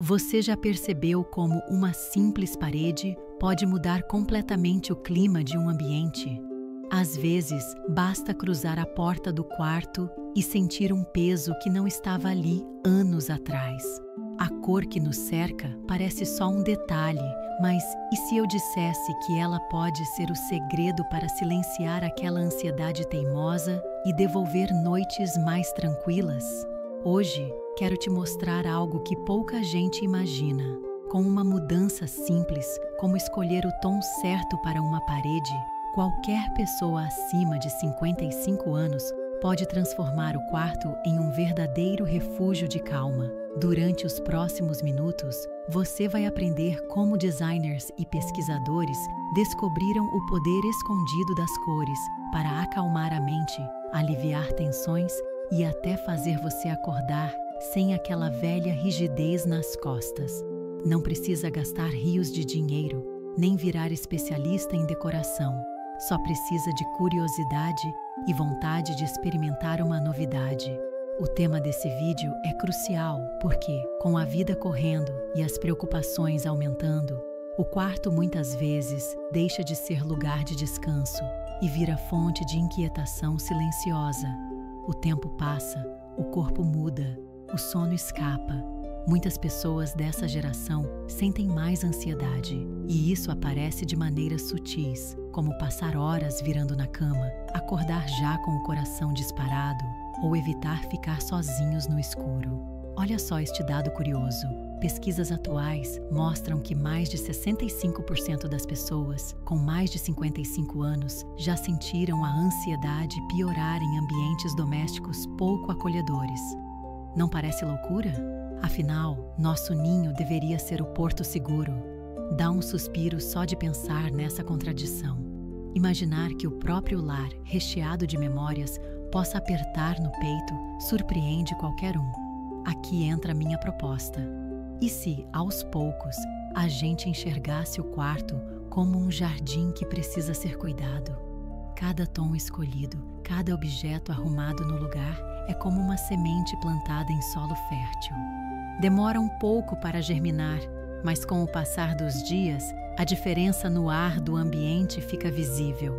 Você já percebeu como uma simples parede pode mudar completamente o clima de um ambiente? Às vezes, basta cruzar a porta do quarto e sentir um peso que não estava ali anos atrás. A cor que nos cerca parece só um detalhe, mas e se eu dissesse que ela pode ser o segredo para silenciar aquela ansiedade teimosa e devolver noites mais tranquilas? Hoje, quero te mostrar algo que pouca gente imagina. Com uma mudança simples, como escolher o tom certo para uma parede, qualquer pessoa acima de 55 anos pode transformar o quarto em um verdadeiro refúgio de calma. Durante os próximos minutos, você vai aprender como designers e pesquisadores descobriram o poder escondido das cores para acalmar a mente, aliviar tensões e até fazer você acordar sem aquela velha rigidez nas costas. Não precisa gastar rios de dinheiro, nem virar especialista em decoração. Só precisa de curiosidade e vontade de experimentar uma novidade. O tema desse vídeo é crucial porque, com a vida correndo e as preocupações aumentando, o quarto muitas vezes deixa de ser lugar de descanso e vira fonte de inquietação silenciosa. O tempo passa, o corpo muda, o sono escapa. Muitas pessoas dessa geração sentem mais ansiedade, e isso aparece de maneiras sutis, como passar horas virando na cama, acordar já com o coração disparado ou evitar ficar sozinhos no escuro. Olha só este dado curioso. Pesquisas atuais mostram que mais de 65% das pessoas com mais de 55 anos já sentiram a ansiedade piorar em ambientes domésticos pouco acolhedores. Não parece loucura? Afinal, nosso ninho deveria ser o porto seguro. Dá um suspiro só de pensar nessa contradição. Imaginar que o próprio lar, recheado de memórias, possa apertar no peito, surpreende qualquer um. Aqui entra a minha proposta. E se, aos poucos, a gente enxergasse o quarto como um jardim que precisa ser cuidado? Cada tom escolhido, cada objeto arrumado no lugar é como uma semente plantada em solo fértil. Demora um pouco para germinar, mas com o passar dos dias, a diferença no ar do ambiente fica visível.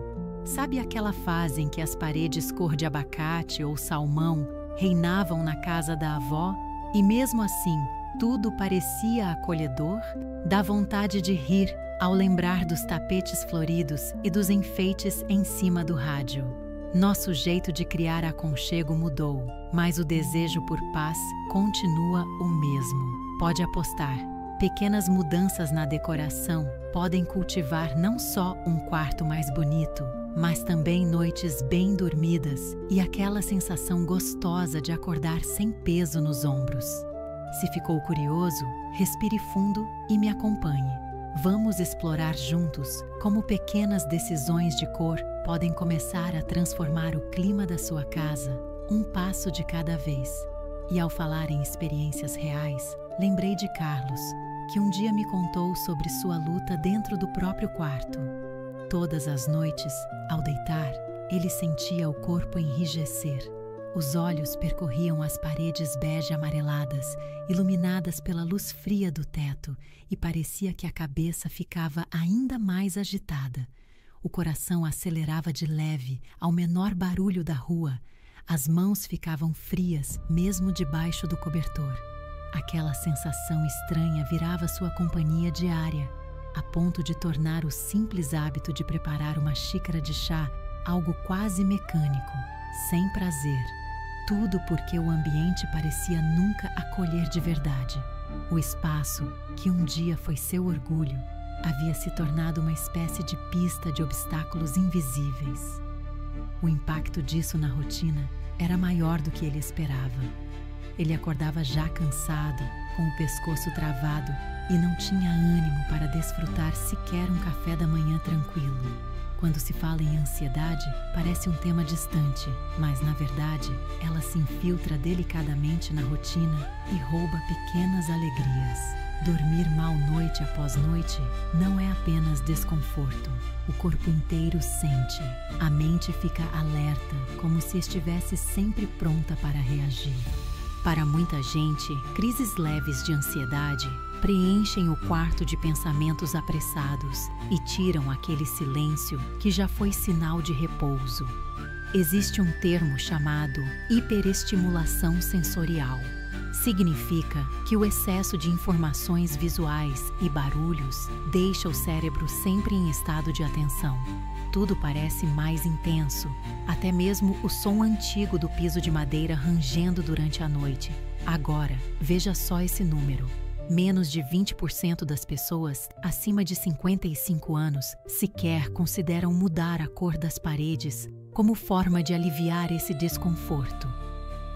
Sabe aquela fase em que as paredes cor de abacate ou salmão reinavam na casa da avó? E mesmo assim, tudo parecia acolhedor? Dá vontade de rir ao lembrar dos tapetes floridos e dos enfeites em cima do rádio. Nosso jeito de criar aconchego mudou, mas o desejo por paz continua o mesmo. Pode apostar, pequenas mudanças na decoração podem cultivar não só um quarto mais bonito, mas também noites bem dormidas e aquela sensação gostosa de acordar sem peso nos ombros. Se ficou curioso, respire fundo e me acompanhe. Vamos explorar juntos como pequenas decisões de cor podem começar a transformar o clima da sua casa, um passo de cada vez. E ao falar em experiências reais, lembrei de Carlos, que um dia me contou sobre sua luta dentro do próprio quarto. Todas as noites, ao deitar, ele sentia o corpo enrijecer. Os olhos percorriam as paredes bege amareladas, iluminadas pela luz fria do teto, e parecia que a cabeça ficava ainda mais agitada. O coração acelerava de leve ao menor barulho da rua. As mãos ficavam frias, mesmo debaixo do cobertor. Aquela sensação estranha virava sua companhia diária, a ponto de tornar o simples hábito de preparar uma xícara de chá algo quase mecânico, sem prazer. Tudo porque o ambiente parecia nunca acolher de verdade. O espaço, que um dia foi seu orgulho, havia se tornado uma espécie de pista de obstáculos invisíveis. O impacto disso na rotina era maior do que ele esperava. Ele acordava já cansado, com o pescoço travado, e não tinha ânimo para desfrutar sequer um café da manhã tranquilo. Quando se fala em ansiedade, parece um tema distante, mas, na verdade, ela se infiltra delicadamente na rotina e rouba pequenas alegrias. Dormir mal noite após noite não é apenas desconforto. O corpo inteiro sente. A mente fica alerta, como se estivesse sempre pronta para reagir. Para muita gente, crises leves de ansiedade preenchem o quarto de pensamentos apressados e tiram aquele silêncio que já foi sinal de repouso. Existe um termo chamado hiperestimulação sensorial. Significa que o excesso de informações visuais e barulhos deixa o cérebro sempre em estado de atenção. Tudo parece mais intenso, até mesmo o som antigo do piso de madeira rangendo durante a noite. Agora, veja só esse número. Menos de 20% das pessoas acima de 55 anos sequer consideram mudar a cor das paredes como forma de aliviar esse desconforto.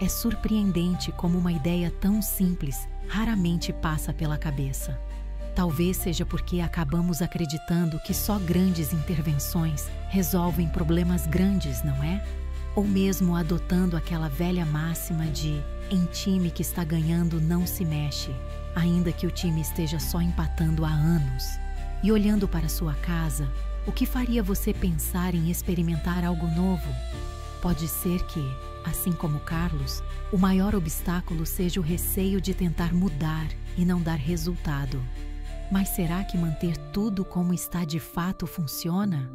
É surpreendente como uma ideia tão simples raramente passa pela cabeça. Talvez seja porque acabamos acreditando que só grandes intervenções resolvem problemas grandes, não é? Ou mesmo adotando aquela velha máxima de em time que está ganhando não se mexe, ainda que o time esteja só empatando há anos. E olhando para sua casa, o que faria você pensar em experimentar algo novo? Pode ser que, assim como Carlos, o maior obstáculo seja o receio de tentar mudar e não dar resultado. Mas será que manter tudo como está de fato funciona?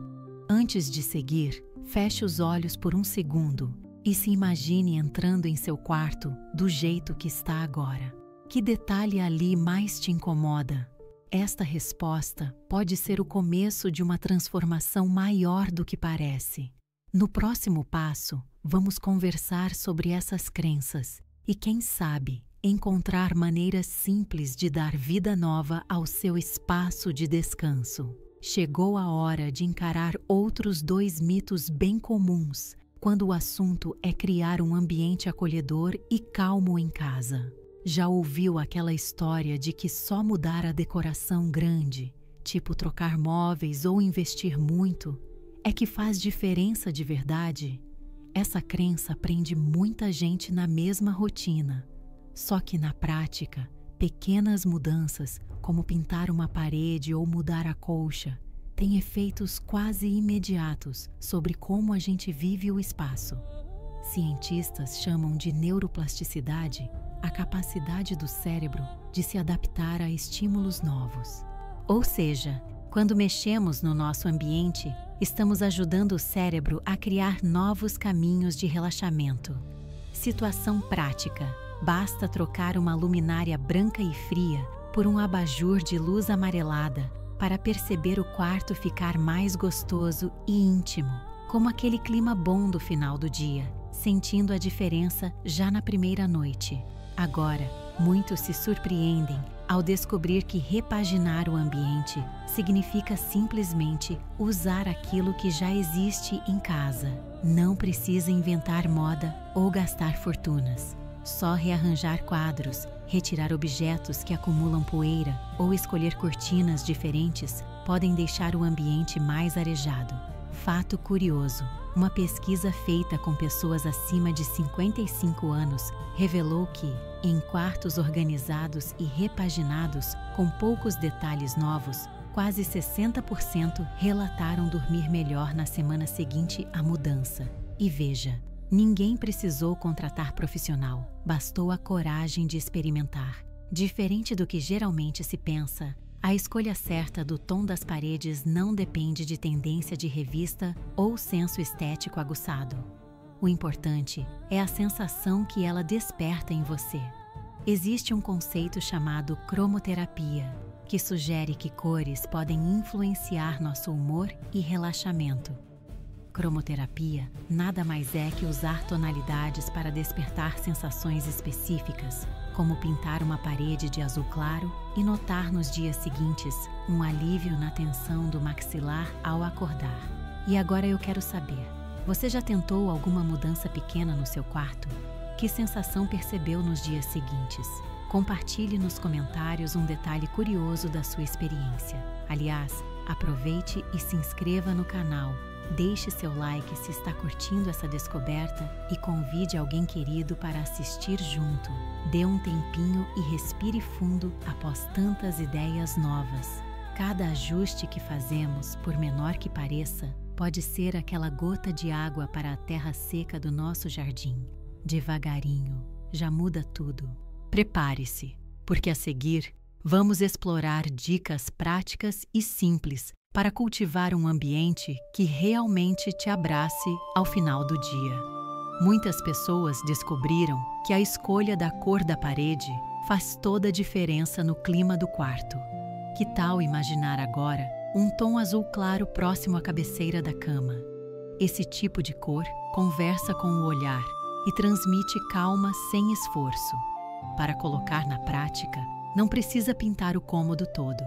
Antes de seguir, feche os olhos por um segundo e se imagine entrando em seu quarto do jeito que está agora. Que detalhe ali mais te incomoda? Esta resposta pode ser o começo de uma transformação maior do que parece. No próximo passo, vamos conversar sobre essas crenças e, quem sabe, encontrar maneiras simples de dar vida nova ao seu espaço de descanso. Chegou a hora de encarar outros 2 mitos bem comuns quando o assunto é criar um ambiente acolhedor e calmo em casa. Já ouviu aquela história de que só mudar a decoração grande, tipo trocar móveis ou investir muito, é que faz diferença de verdade? Essa crença prende muita gente na mesma rotina. Só que na prática, pequenas mudanças, como pintar uma parede ou mudar a colcha, têm efeitos quase imediatos sobre como a gente vive o espaço. Cientistas chamam de neuroplasticidade a capacidade do cérebro de se adaptar a estímulos novos. Ou seja, quando mexemos no nosso ambiente, estamos ajudando o cérebro a criar novos caminhos de relaxamento. Situação prática: basta trocar uma luminária branca e fria por um abajur de luz amarelada para perceber o quarto ficar mais gostoso e íntimo, como aquele clima bom do final do dia, sentindo a diferença já na primeira noite. Agora, muitos se surpreendem ao descobrir que repaginar o ambiente significa simplesmente usar aquilo que já existe em casa. Não precisa inventar moda ou gastar fortunas. Só rearranjar quadros, retirar objetos que acumulam poeira ou escolher cortinas diferentes podem deixar o ambiente mais arejado. Fato curioso: uma pesquisa feita com pessoas acima de 55 anos revelou que, em quartos organizados e repaginados com poucos detalhes novos, quase 60% relataram dormir melhor na semana seguinte à mudança. E veja, ninguém precisou contratar profissional, bastou a coragem de experimentar. Diferente do que geralmente se pensa, a escolha certa do tom das paredes não depende de tendência de revista ou senso estético aguçado. O importante é a sensação que ela desperta em você. Existe um conceito chamado cromoterapia, que sugere que cores podem influenciar nosso humor e relaxamento. Cromoterapia nada mais é que usar tonalidades para despertar sensações específicas, como pintar uma parede de azul claro e notar nos dias seguintes um alívio na tensão do maxilar ao acordar. E agora eu quero saber, você já tentou alguma mudança pequena no seu quarto? Que sensação percebeu nos dias seguintes? Compartilhe nos comentários um detalhe curioso da sua experiência. Aliás, aproveite e se inscreva no canal. Deixe seu like se está curtindo essa descoberta e convide alguém querido para assistir junto. Dê um tempinho e respire fundo após tantas ideias novas. Cada ajuste que fazemos, por menor que pareça, pode ser aquela gota de água para a terra seca do nosso jardim. Devagarinho, já muda tudo. Prepare-se, porque a seguir vamos explorar dicas práticas e simples para cultivar um ambiente que realmente te abrace ao final do dia. Muitas pessoas descobriram que a escolha da cor da parede faz toda a diferença no clima do quarto. Que tal imaginar agora um tom azul claro próximo à cabeceira da cama? Esse tipo de cor conversa com o olhar e transmite calma sem esforço. Para colocar na prática, não precisa pintar o cômodo todo.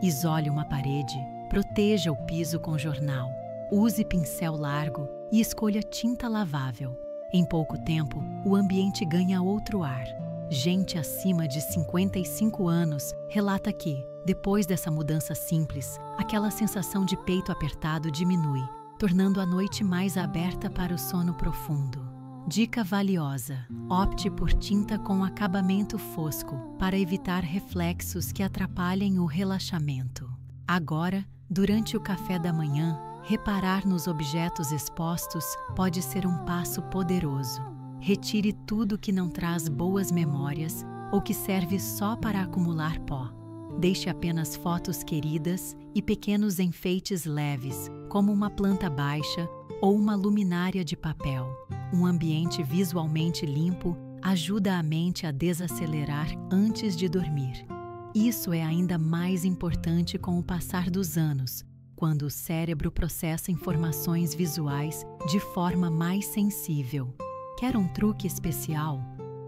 Isole uma parede, proteja o piso com jornal, use pincel largo e escolha tinta lavável. Em pouco tempo, o ambiente ganha outro ar. Gente acima de 55 anos relata que, depois dessa mudança simples, aquela sensação de peito apertado diminui, tornando a noite mais aberta para o sono profundo. Dica valiosa: opte por tinta com acabamento fosco para evitar reflexos que atrapalhem o relaxamento. Agora, durante o café da manhã, reparar nos objetos expostos pode ser um passo poderoso. Retire tudo que não traz boas memórias ou que serve só para acumular pó. Deixe apenas fotos queridas e pequenos enfeites leves, como uma planta baixa ou uma luminária de papel. Um ambiente visualmente limpo ajuda a mente a desacelerar antes de dormir. Isso é ainda mais importante com o passar dos anos, quando o cérebro processa informações visuais de forma mais sensível. Quer um truque especial?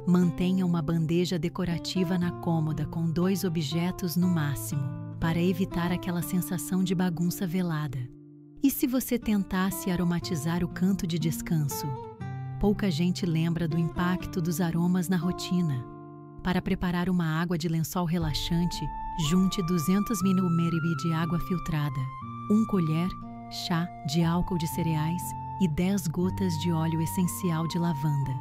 Mantenha uma bandeja decorativa na cômoda com 2 objetos no máximo, para evitar aquela sensação de bagunça velada. E se você tentasse aromatizar o canto de descanso? Pouca gente lembra do impacto dos aromas na rotina. Para preparar uma água de lençol relaxante, junte 200 ml de água filtrada, 1 colher chá de álcool de cereais e 10 gotas de óleo essencial de lavanda.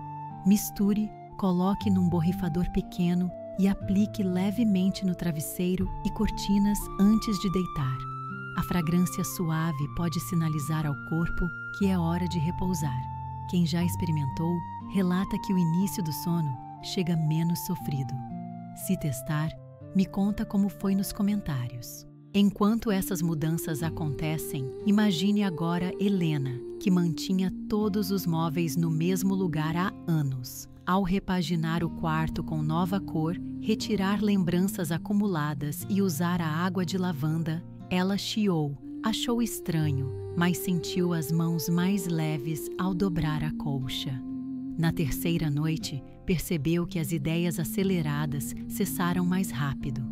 Misture, coloque num borrifador pequeno e aplique levemente no travesseiro e cortinas antes de deitar. A fragrância suave pode sinalizar ao corpo que é hora de repousar. Quem já experimentou, relata que o início do sono chega menos sofrido. Se testar, me conta como foi nos comentários. Enquanto essas mudanças acontecem, imagine agora Helena, que mantinha todos os móveis no mesmo lugar há anos. Ao repaginar o quarto com nova cor, retirar lembranças acumuladas e usar a água de lavanda, ela chiou, achou estranho, mas sentiu as mãos mais leves ao dobrar a colcha. Na terceira noite, percebeu que as ideias aceleradas cessaram mais rápido.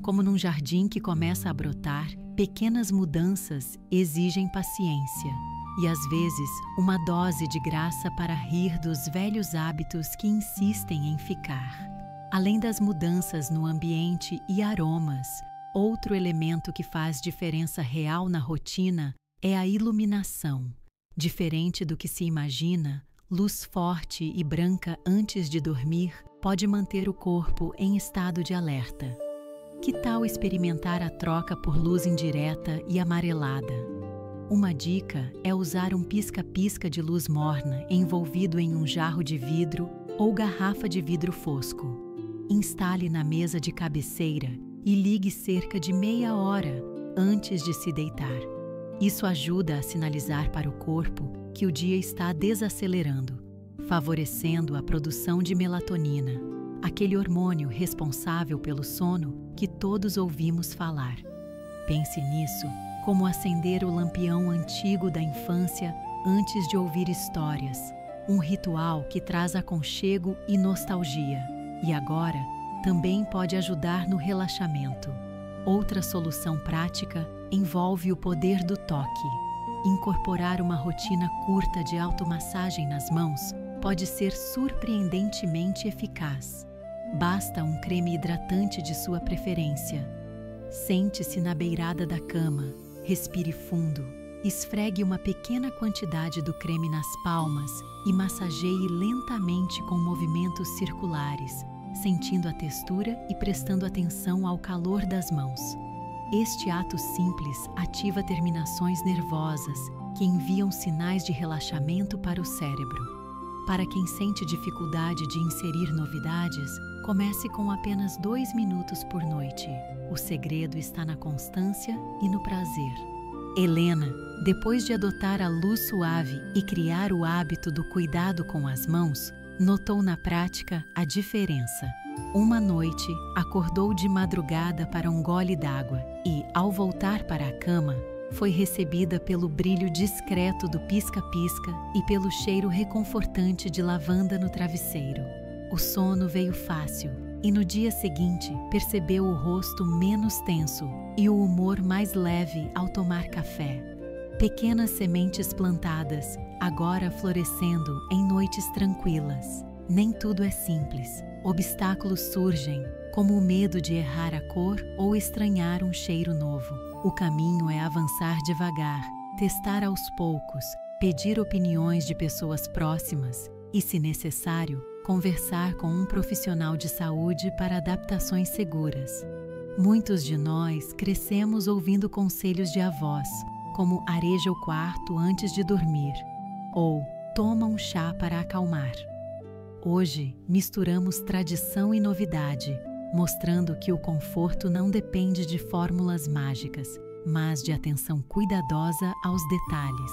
Como num jardim que começa a brotar, pequenas mudanças exigem paciência e, às vezes, uma dose de graça para rir dos velhos hábitos que insistem em ficar. Além das mudanças no ambiente e aromas, outro elemento que faz diferença real na rotina é a iluminação. Diferente do que se imagina, luz forte e branca antes de dormir pode manter o corpo em estado de alerta. Que tal experimentar a troca por luz indireta e amarelada? Uma dica é usar um pisca-pisca de luz morna envolvido em um jarro de vidro ou garrafa de vidro fosco. Instale na mesa de cabeceira e ligue cerca de meia hora antes de se deitar. Isso ajuda a sinalizar para o corpo que o dia está desacelerando, favorecendo a produção de melatonina, aquele hormônio responsável pelo sono que todos ouvimos falar. Pense nisso como acender o lampião antigo da infância antes de ouvir histórias, um ritual que traz aconchego e nostalgia, e agora também pode ajudar no relaxamento. Outra solução prática envolve o poder do toque. Incorporar uma rotina curta de automassagem nas mãos pode ser surpreendentemente eficaz. Basta um creme hidratante de sua preferência. Sente-se na beirada da cama, respire fundo, esfregue uma pequena quantidade do creme nas palmas e massageie lentamente com movimentos circulares, sentindo a textura e prestando atenção ao calor das mãos. Este ato simples ativa terminações nervosas que enviam sinais de relaxamento para o cérebro. Para quem sente dificuldade de inserir novidades, comece com apenas 2 minutos por noite. O segredo está na constância e no prazer. Helena, depois de adotar a luz suave e criar o hábito do cuidado com as mãos, notou na prática a diferença. Uma noite, acordou de madrugada para um gole d'água e, ao voltar para a cama, foi recebida pelo brilho discreto do pisca-pisca e pelo cheiro reconfortante de lavanda no travesseiro. O sono veio fácil e no dia seguinte percebeu o rosto menos tenso e o humor mais leve ao tomar café. Pequenas sementes plantadas, agora florescendo em noites tranquilas. Nem tudo é simples. Obstáculos surgem, como o medo de errar a cor ou estranhar um cheiro novo. O caminho é avançar devagar, testar aos poucos, pedir opiniões de pessoas próximas e, se necessário, conversar com um profissional de saúde para adaptações seguras. Muitos de nós crescemos ouvindo conselhos de avós, como areja o quarto antes de dormir, ou toma um chá para acalmar. Hoje, misturamos tradição e novidade, mostrando que o conforto não depende de fórmulas mágicas, mas de atenção cuidadosa aos detalhes.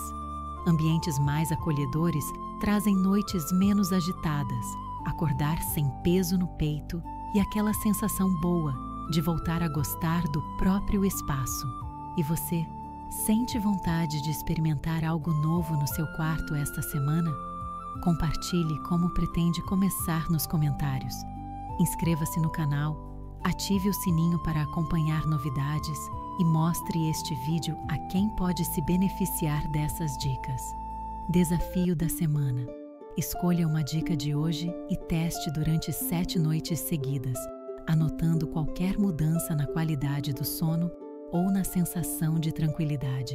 Ambientes mais acolhedores trazem noites menos agitadas, acordar sem peso no peito e aquela sensação boa de voltar a gostar do próprio espaço. E você, sente vontade de experimentar algo novo no seu quarto esta semana? Compartilhe como pretende começar nos comentários. Inscreva-se no canal, ative o sininho para acompanhar novidades e mostre este vídeo a quem pode se beneficiar dessas dicas. Desafio da semana. Escolha uma dica de hoje e teste durante 7 noites seguidas, anotando qualquer mudança na qualidade do sono ou na sensação de tranquilidade.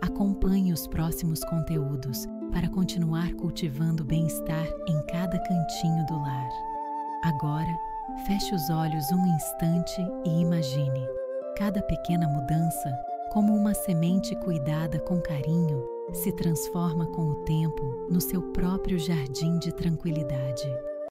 Acompanhe os próximos conteúdos para continuar cultivando bem-estar em cada cantinho do lar. Agora, feche os olhos um instante e imagine cada pequena mudança como uma semente cuidada com carinho se transforma com o tempo no seu próprio jardim de tranquilidade.